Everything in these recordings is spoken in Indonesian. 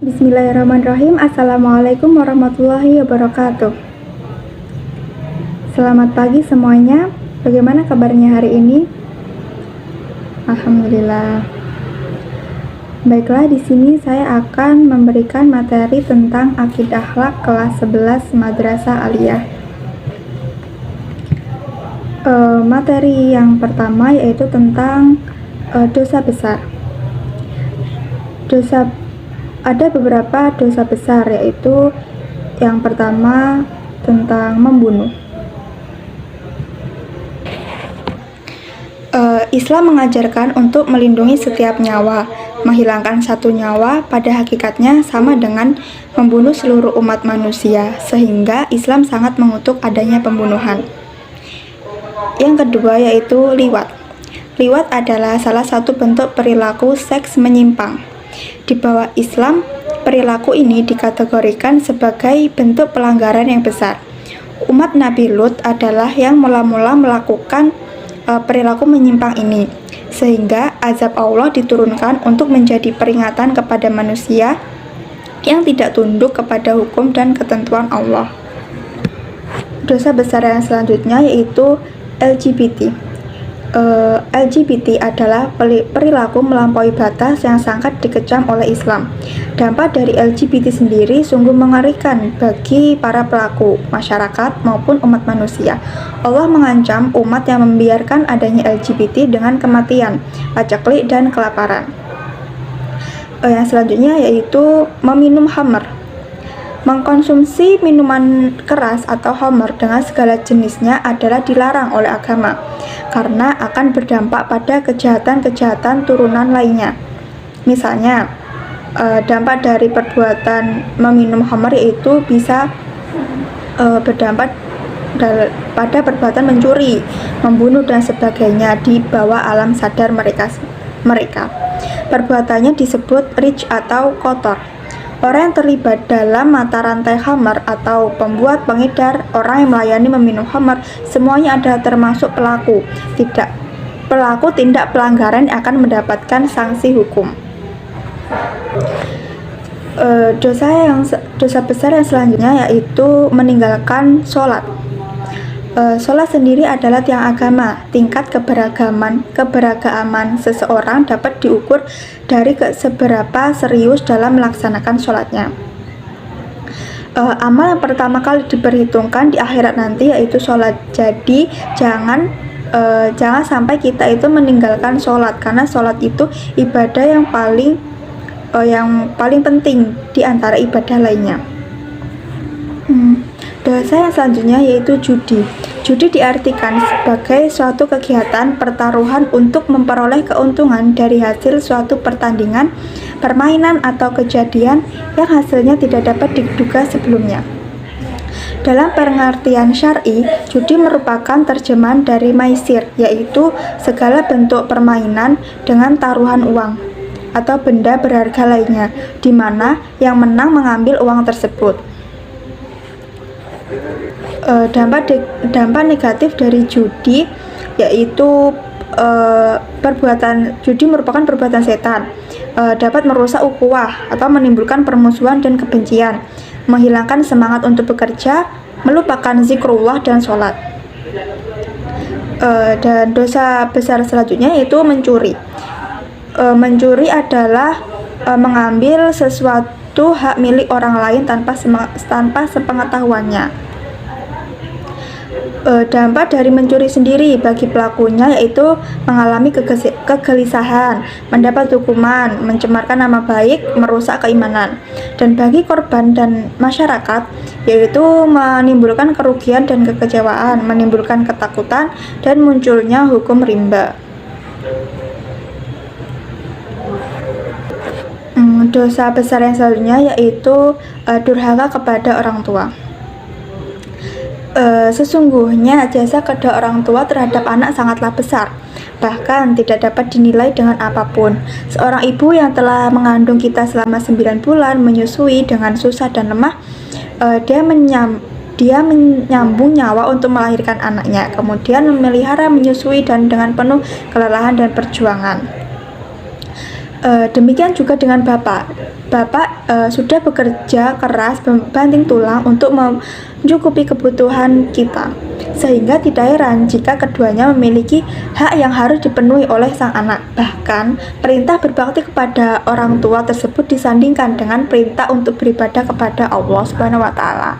Bismillahirrahmanirrahim. Assalamualaikum warahmatullahi wabarakatuh. Selamat pagi semuanya. Bagaimana kabarnya hari ini? Alhamdulillah. Baiklah, di sini saya akan memberikan materi tentang akidah akhlak kelas 11 Madrasah Aliyah. Materi yang pertama yaitu tentang dosa besar. Ada beberapa dosa besar, yaitu yang pertama tentang membunuh. Islam mengajarkan untuk melindungi setiap nyawa. Menghilangkan satu nyawa pada hakikatnya sama dengan membunuh seluruh umat manusia, sehingga Islam sangat mengutuk adanya pembunuhan. Yang kedua yaitu liwat. Liwat adalah salah satu bentuk perilaku seks menyimpang. Di bawah Islam, perilaku ini dikategorikan sebagai bentuk pelanggaran yang besar. Umat Nabi Lut adalah yang mula-mula melakukan perilaku menyimpang ini, sehingga azab Allah diturunkan untuk menjadi peringatan kepada manusia yang tidak tunduk kepada hukum dan ketentuan Allah. Dosa besar yang selanjutnya yaitu LGBT. LGBT adalah perilaku melampaui batas yang sangat dikecam oleh Islam. Dampak dari LGBT sendiri sungguh mengerikan bagi para pelaku, masyarakat maupun umat manusia. Allah mengancam umat yang membiarkan adanya LGBT dengan kematian, paceklik, dan kelaparan. Yang selanjutnya yaitu meminum khamr. Mengkonsumsi minuman keras atau khamr dengan segala jenisnya adalah dilarang oleh agama, karena akan berdampak pada kejahatan-kejahatan turunan lainnya. Misalnya, dampak dari perbuatan meminum khamr yaitu bisa berdampak pada perbuatan mencuri, membunuh, dan sebagainya di bawah alam sadar mereka. Perbuatannya disebut rich atau kotor. Orang yang terlibat dalam mata rantai khamr atau pembuat, pengedar, orang yang melayani meminum khamr, semuanya adalah termasuk pelaku tindak pelanggaran yang akan mendapatkan sanksi hukum. Dosa besar yang selanjutnya yaitu meninggalkan sholat. Sholat sendiri adalah tiang agama. Tingkat keberagaman seseorang dapat diukur dari seberapa serius dalam melaksanakan sholatnya. Amal yang pertama kali diperhitungkan di akhirat nanti yaitu sholat. Jadi jangan sampai kita itu meninggalkan sholat, karena sholat itu ibadah yang paling penting di antara ibadah lainnya. Dosa yang selanjutnya yaitu judi. Judi diartikan sebagai suatu kegiatan pertaruhan untuk memperoleh keuntungan dari hasil suatu pertandingan, permainan, atau kejadian yang hasilnya tidak dapat diduga sebelumnya. Dalam pengertian syar'i, judi merupakan terjemahan dari maisir, yaitu segala bentuk permainan dengan taruhan uang atau benda berharga lainnya, di mana yang menang mengambil uang tersebut. Dampak negatif dari judi yaitu judi merupakan perbuatan setan, dapat merusak ukhuwah atau menimbulkan permusuhan dan kebencian, menghilangkan semangat untuk bekerja, melupakan zikrullah dan sholat. Dan dosa besar selanjutnya yaitu mencuri. Mencuri adalah mengambil sesuatu hak milik orang lain tanpa sepengetahuannya. Dampak dari mencuri sendiri bagi pelakunya yaitu mengalami kegelisahan, mendapat hukuman, mencemarkan nama baik, merusak keimanan. Dan bagi korban dan masyarakat yaitu menimbulkan kerugian dan kekecewaan, menimbulkan ketakutan, dan munculnya hukum rimba. Dosa besar yang selanjutnya yaitu durhaka kepada orang tua. Sesungguhnya jasa kedua orang tua terhadap anak sangatlah besar, bahkan tidak dapat dinilai dengan apapun. Seorang ibu yang telah mengandung kita selama 9 bulan, menyusui dengan susah dan lemah, dia menyambung nyawa untuk melahirkan anaknya, kemudian memelihara, menyusui, dan dengan penuh kelelahan dan perjuangan. Demikian juga dengan Bapak. Bapak sudah bekerja keras banting tulang untuk mencukupi kebutuhan kita, sehingga tidak heran jika keduanya memiliki hak yang harus dipenuhi oleh sang anak. Bahkan, perintah berbakti kepada orang tua tersebut disandingkan dengan perintah untuk beribadah kepada Allah Subhanahu wa Ta'ala.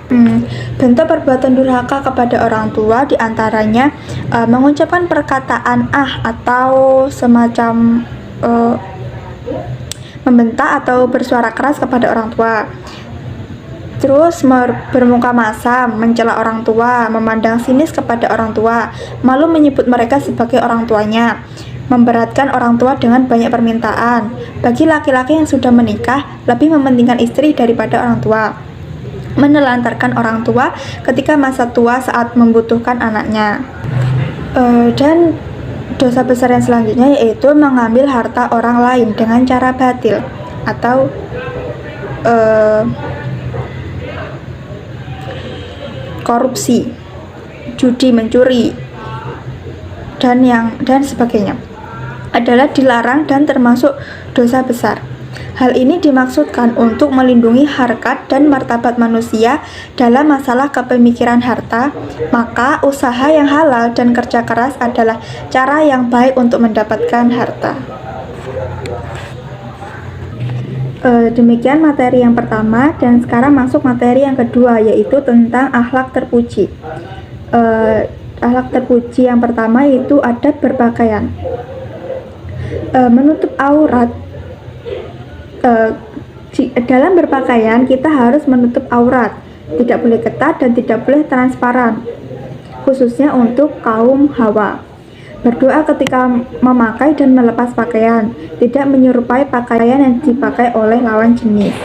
Bentuk perbuatan durhaka kepada orang tua diantaranya mengucapkan perkataan atau semacam membentak atau bersuara keras kepada orang tua. Terus bermuka masam, mencela orang tua, memandang sinis kepada orang tua, malu menyebut mereka sebagai orang tuanya, memberatkan orang tua dengan banyak permintaan. Bagi laki-laki yang sudah menikah, lebih mementingkan istri daripada orang tua, menelantarkan orang tua ketika masa tua saat membutuhkan anaknya. Dan dosa besar yang selanjutnya yaitu mengambil harta orang lain dengan cara batil atau korupsi, judi, mencuri, dan sebagainya adalah dilarang dan termasuk dosa besar. Hal ini dimaksudkan untuk melindungi harkat dan martabat manusia dalam masalah kepemikiran harta, maka usaha yang halal dan kerja keras adalah cara yang baik untuk mendapatkan harta. Demikian materi yang pertama, dan sekarang masuk materi yang kedua, yaitu tentang akhlak terpuji. Akhlak terpuji yang pertama yaitu adab berpakaian. Menutup aurat. Dalam berpakaian kita harus menutup aurat, tidak boleh ketat dan tidak boleh transparan, khususnya untuk kaum hawa. Berdoa ketika memakai dan melepas pakaian, tidak menyerupai pakaian yang dipakai oleh lawan jenis.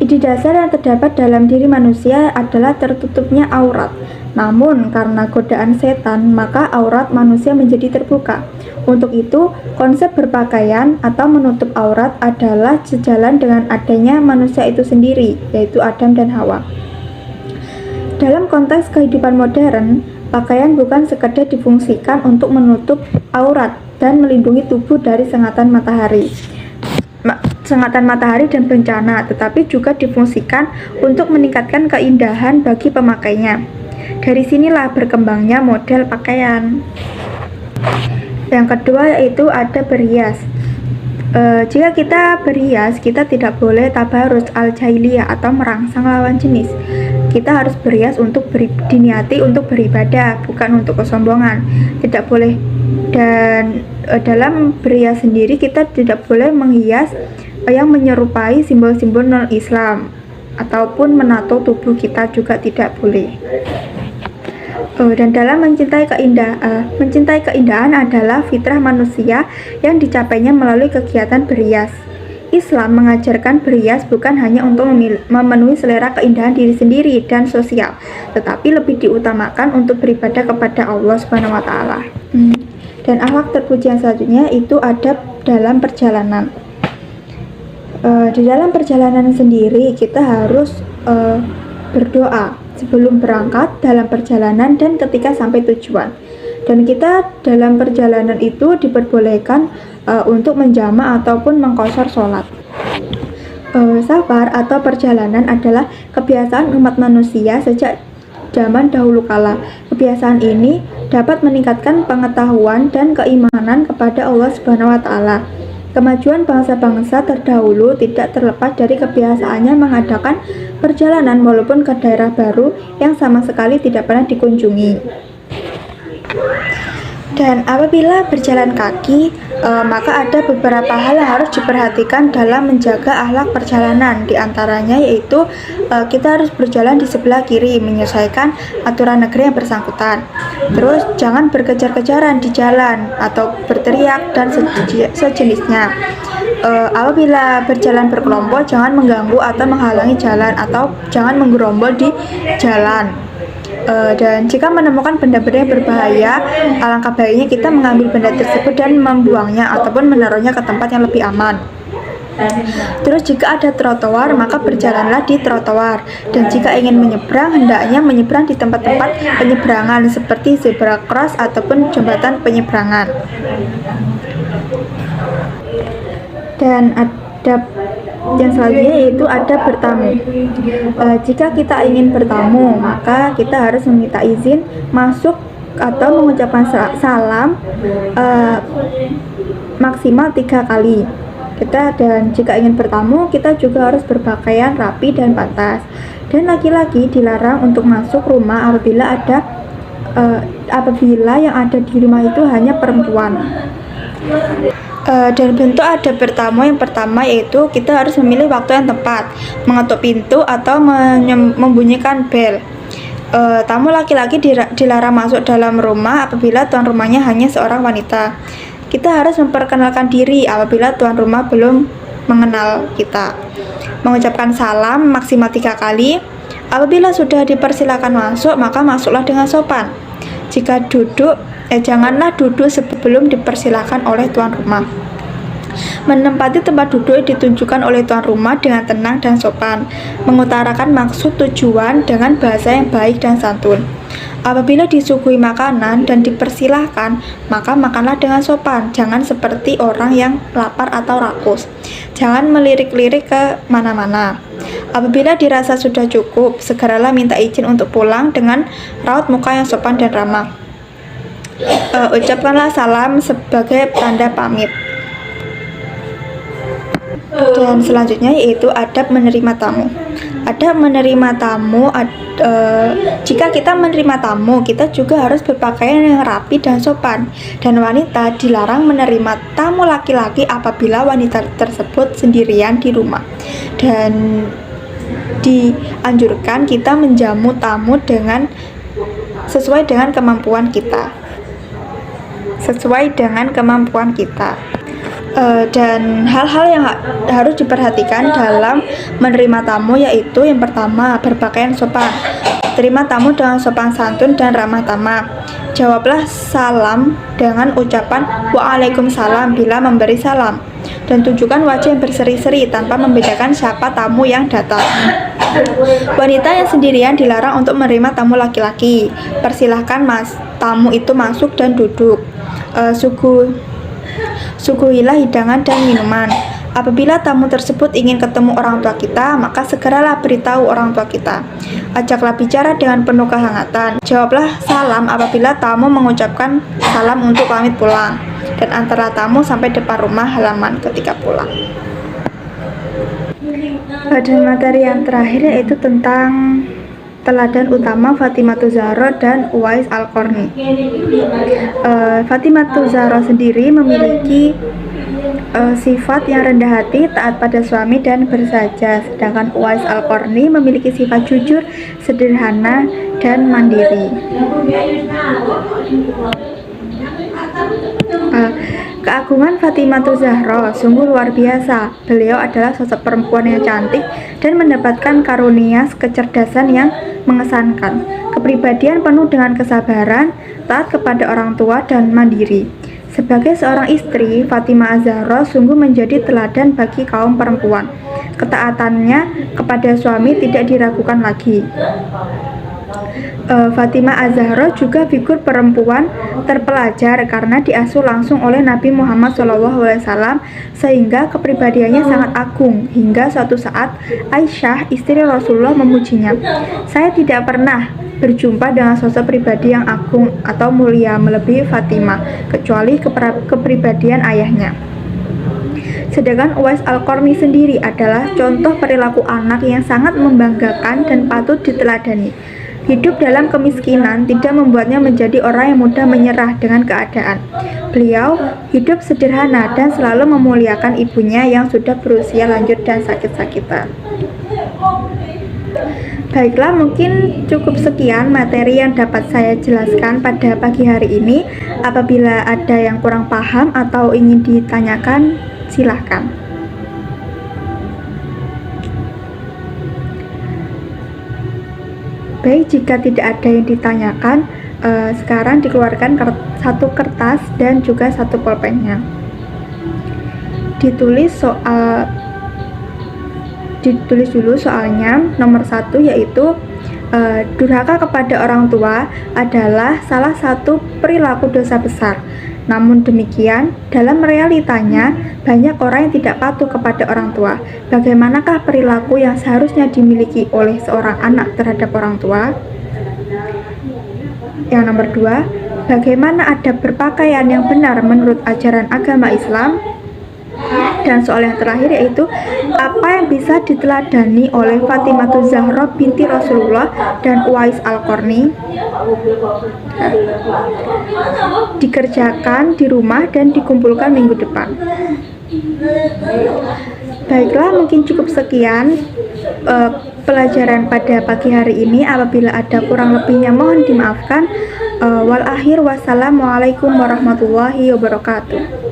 Ide dasar yang terdapat dalam diri manusia adalah tertutupnya aurat. Namun, karena godaan setan, maka aurat manusia menjadi terbuka. Untuk itu, konsep berpakaian atau menutup aurat adalah sejalan dengan adanya manusia itu sendiri, yaitu Adam dan Hawa. Dalam konteks kehidupan modern, pakaian bukan sekedar difungsikan untuk menutup aurat dan melindungi tubuh dari sengatan matahari dan bencana, tetapi juga difungsikan untuk meningkatkan keindahan bagi pemakainya. Dari sinilah berkembangnya model pakaian. Yang kedua yaitu ada berhias. Jika kita berhias, kita tidak boleh tabarruj al-jahiliyah atau merangsang lawan jenis. Kita harus berhias untuk diniati untuk beribadah, bukan untuk kesombongan. Tidak boleh. Dan dalam berhias sendiri kita tidak boleh menghias yang menyerupai simbol-simbol non-Islam ataupun menato tubuh kita juga tidak boleh. Dan dalam mencintai keindahan adalah fitrah manusia yang dicapainya melalui kegiatan berhias. Islam mengajarkan berhias bukan hanya untuk memenuhi selera keindahan diri sendiri dan sosial, tetapi lebih diutamakan untuk beribadah kepada Allah Subhanahu wa Ta'ala. Dan akhlak terpuji yang selanjutnya itu adab dalam perjalanan. Di dalam perjalanan sendiri kita harus berdoa sebelum berangkat, dalam perjalanan, dan ketika sampai tujuan. Dan kita dalam perjalanan itu diperbolehkan untuk menjamak ataupun mengqashar sholat. Safar atau perjalanan adalah kebiasaan umat manusia sejak zaman dahulu kala. Kebiasaan ini dapat meningkatkan pengetahuan dan keimanan kepada Allah Subhanahu wa Ta'ala. Kemajuan bangsa-bangsa terdahulu tidak terlepas dari kebiasaannya mengadakan perjalanan walaupun ke daerah baru yang sama sekali tidak pernah dikunjungi. Dan apabila berjalan kaki, maka ada beberapa hal yang harus diperhatikan dalam menjaga akhlak perjalanan. Di antaranya yaitu kita harus berjalan di sebelah kiri menyesuaikan aturan negeri yang bersangkutan. Terus jangan berkejar-kejaran di jalan atau berteriak dan sejenisnya. Apabila berjalan berkelompok, jangan mengganggu atau menghalangi jalan atau jangan menggerombol di jalan. Dan jika menemukan benda-benda yang berbahaya, alangkah baiknya kita mengambil benda tersebut dan membuangnya ataupun menaruhnya ke tempat yang lebih aman. Terus jika ada trotoar, maka berjalanlah di trotoar. Dan jika ingin menyeberang, hendaknya menyeberang di tempat-tempat penyeberangan seperti zebra cross ataupun jembatan penyeberangan. Dan adab yang selanjutnya yaitu adab bertamu. Jika kita ingin bertamu, maka kita harus meminta izin masuk atau mengucapkan salam maksimal 3 kali. Dan jika ingin bertamu, kita juga harus berpakaian rapi dan pantas. Dan laki-laki dilarang untuk masuk rumah apabila yang ada di rumah itu hanya perempuan. Dan bentuk adab bertamu yang pertama yaitu kita harus memilih waktu yang tepat, mengetuk pintu atau membunyikan bel. Tamu laki-laki dilarang masuk dalam rumah apabila tuan rumahnya hanya seorang wanita. Kita harus memperkenalkan diri apabila tuan rumah belum mengenal kita. Mengucapkan salam maksimal 3 kali. Apabila sudah dipersilakan masuk, maka masuklah dengan sopan. Jika duduk, janganlah duduk sebelum dipersilakan oleh tuan rumah. Menempati tempat duduk ditunjukkan oleh tuan rumah dengan tenang dan sopan, mengutarakan maksud tujuan dengan bahasa yang baik dan santun. Apabila disuguhi makanan dan dipersilahkan, maka makanlah dengan sopan, jangan seperti orang yang lapar atau rakus. Jangan melirik-lirik ke mana-mana. Apabila dirasa sudah cukup, segeralah minta izin untuk pulang dengan raut muka yang sopan dan ramah. Ucapkanlah salam sebagai tanda pamit. Dan selanjutnya yaitu adab menerima tamu. Adab menerima tamu, jika kita menerima tamu, kita juga harus berpakaian yang rapi dan sopan. Dan wanita dilarang menerima tamu laki-laki apabila wanita tersebut sendirian di rumah. Dan dianjurkan kita menjamu tamu sesuai dengan kemampuan kita. Dan hal-hal yang harus diperhatikan dalam menerima tamu yaitu yang pertama, berpakaian sopan. Terima tamu dengan sopan santun dan ramah tamah. Jawablah salam dengan ucapan Waalaikumsalam bila memberi salam. Dan tunjukkan wajah yang berseri-seri tanpa membedakan siapa tamu yang datang. Wanita yang sendirian dilarang untuk menerima tamu laki-laki. Persilahkan tamu itu masuk dan duduk. Suguhilah hidangan dan minuman. Apabila tamu tersebut ingin ketemu orang tua kita, maka segeralah beritahu orang tua kita. Ajaklah bicara dengan penuh kehangatan. Jawablah salam apabila tamu mengucapkan salam untuk pamit pulang. Dan antarlah tamu sampai depan rumah halaman ketika pulang. Pada materi yang terakhir yaitu tentang teladan utama Fatimatu Zahra dan Uwais Al-Qarni. Fatimatu Zahra sendiri memiliki sifat yang rendah hati, taat pada suami dan bersaja. Sedangkan Uwais Al-Qarni memiliki sifat jujur, sederhana, dan mandiri. Keagungan Fatimatu Zahra sungguh luar biasa. Beliau adalah sosok perempuan yang cantik dan mendapatkan karunia kecerdasan yang mengesankan. Kepribadian penuh dengan kesabaran, taat kepada orang tua, dan mandiri. Sebagai seorang istri, Fatimah Az-Zahra sungguh menjadi teladan bagi kaum perempuan. Ketaatannya kepada suami tidak diragukan lagi. Fatimah Az-Zahra juga figur perempuan terpelajar karena diasuh langsung oleh Nabi Muhammad SAW, sehingga kepribadiannya sangat agung. Hingga suatu saat Aisyah, istri Rasulullah, memujinya. Saya tidak pernah berjumpa dengan sosok pribadi yang agung atau mulia melebihi Fatimah, kecuali kepribadian ayahnya. Sedangkan Uwais Al-Qarni sendiri adalah contoh perilaku anak yang sangat membanggakan dan patut diteladani. Hidup dalam kemiskinan tidak membuatnya menjadi orang yang mudah menyerah dengan keadaan. Beliau hidup sederhana dan selalu memuliakan ibunya yang sudah berusia lanjut dan sakit-sakitan. Baiklah, mungkin cukup sekian materi yang dapat saya jelaskan pada pagi hari ini. Apabila ada yang kurang paham atau ingin ditanyakan, silahkan. Baik, jika tidak ada yang ditanyakan, sekarang dikeluarkan satu kertas dan juga satu pulpennya. Ditulis soal ditulis dulu soalnya. Nomor 1 yaitu durhaka kepada orang tua adalah salah satu perilaku dosa besar. Namun demikian, dalam realitanya banyak orang yang tidak patuh kepada orang tua. Bagaimanakah perilaku yang seharusnya dimiliki oleh seorang anak terhadap orang tua? Yang nomor 2, bagaimana adab berpakaian yang benar menurut ajaran agama Islam? Dan soal yang terakhir yaitu apa yang bisa diteladani oleh Fatimah Zahra binti Rasulullah dan Uwais Al-Qarni? Dikerjakan di rumah dan dikumpulkan minggu depan. Baiklah, mungkin cukup sekian pelajaran pada pagi hari ini. Apabila ada kurang lebihnya mohon dimaafkan. Wassalamualaikum warahmatullahi wabarakatuh.